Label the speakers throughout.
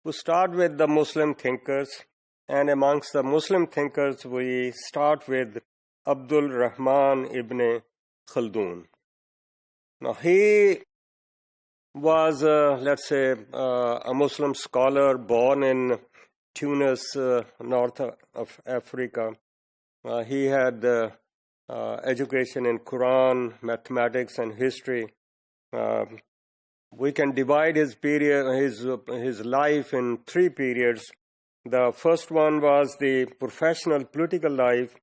Speaker 1: We start with the Muslim thinkers, and amongst the Muslim thinkers, we start with Abdul Rahman Ibne Khaldun. Now, he was, let's say, a Muslim scholar born in Tunis, north of Africa. He had education in Quran, mathematics, and history. We can divide his life in three periods. The first one was the professional political life,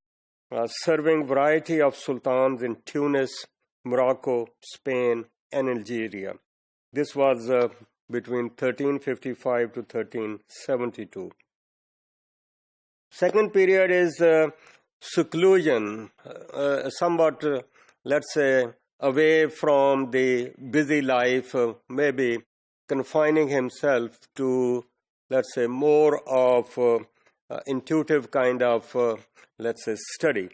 Speaker 1: serving variety of sultans in Tunis, Morocco, Spain, and Algeria. This was between 1355 to 1372. Second period is seclusion, somewhat, let's say, away from the busy life, maybe confining himself to, let's say, more of intuitive kind of, let's say, study.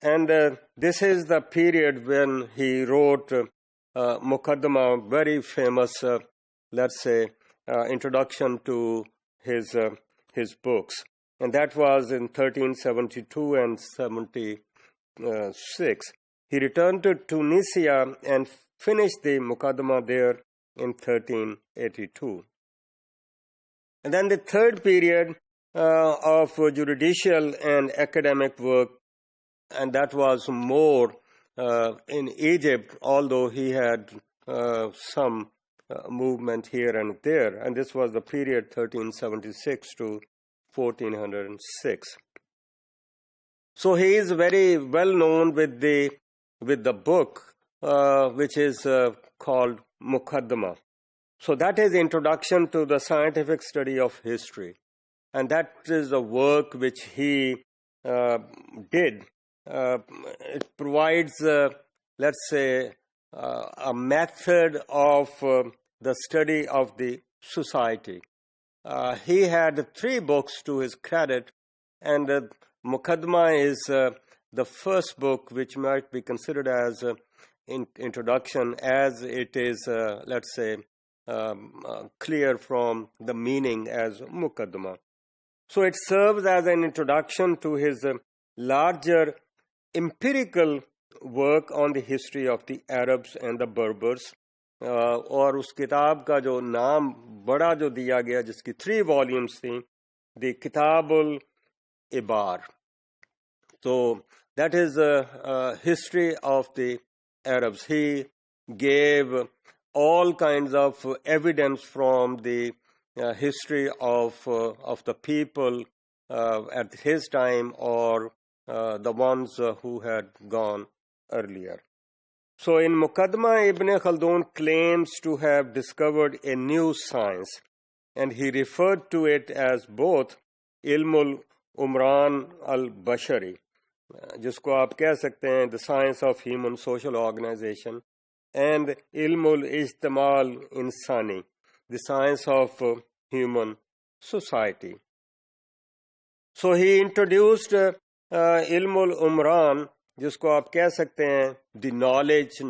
Speaker 1: And this is the period when he wrote Muqaddimah, very famous, let's say, introduction to his books. And that was in 1372 and 76. He returned to Tunisia and finished the Muqaddimah there in 1382. And then the third period of juridical and academic work, and that was more in Egypt, although he had some movement here and there. And this was the period 1376 to 1406. So he is very well known with the book which is called Muqaddimah. So that is introduction to the scientific study of history, and that is the work which he did. It provides, let's say, a method of the study of the society. He had three books to his credit, and Muqaddimah is the first book which might be considered as introduction, as it is, let's say, clear from the meaning as Muqaddimah. So it serves as an introduction to his larger empirical work on the history of the Arabs and the Berbers. और उस किताब का जो नाम बड़ा जो दिया गया, जिसकी 3 volumes थी, the Kitabul Ibar. So that is a history of the Arabs. He gave all kinds of evidence from the history of the people at his time, or the ones who had gone earlier. So in Muqaddimah, Ibne Khaldun claims to have discovered a new science, and he referred to it as both elm-al al-Bashari, जिसको आप कह सकते हैं the science of human social organization, and elm-al insani, the science of human society. So he introduced elm-al-umran, जिसको आप कह सकते हैं the knowledge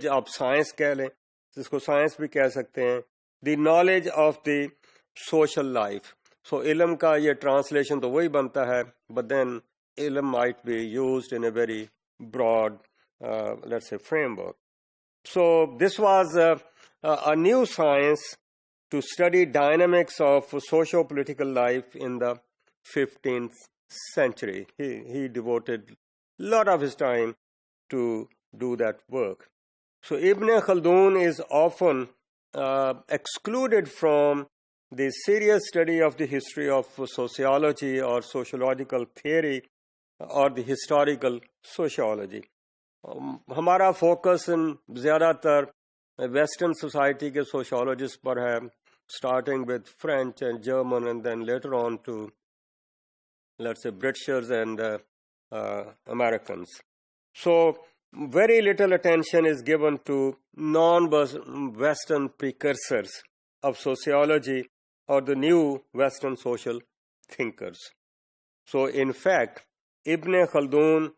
Speaker 1: आप science कह लें, जिसको science भी कह सकते हैं, the knowledge of the social life. So ilm का ये translation तो वही बनता है, but then ilm might be used in a very broad, let's say, framework. So this was a new science to study dynamics of socio-political life in the 15th century. He devoted a lot of his time to do that work. So Ibne Khaldun is often excluded from the serious study of the history of sociology or sociological theory or the historical sociology. हमारा focus ज़्यादातर western society के sociologist पर है, starting with French and German, and then later on to, let's say, Britishers and Americans. So very little attention is given to non-Western precursors of sociology or the new Western social thinkers. So in fact, Ibne Khaldun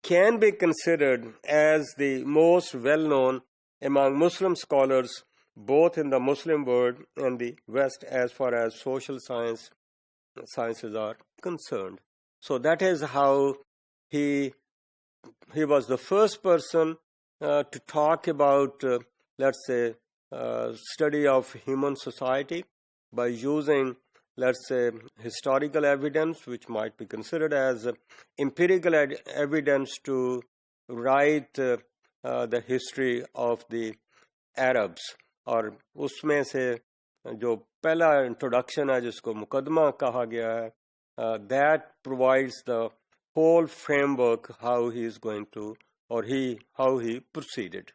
Speaker 1: can be considered as the most well-known among Muslim scholars both in the Muslim world and the West as far as social sciences are concerned. So that is how he was the first person to talk about, let's say, study of human society by using, let's say, historical evidence, which might be considered as empirical evidence, to write the history of the Arabs. और उसमें से जो पहला introduction है जिसको मुकदमा कहा गया है, that provides the whole framework how he is going to, or how he proceeded.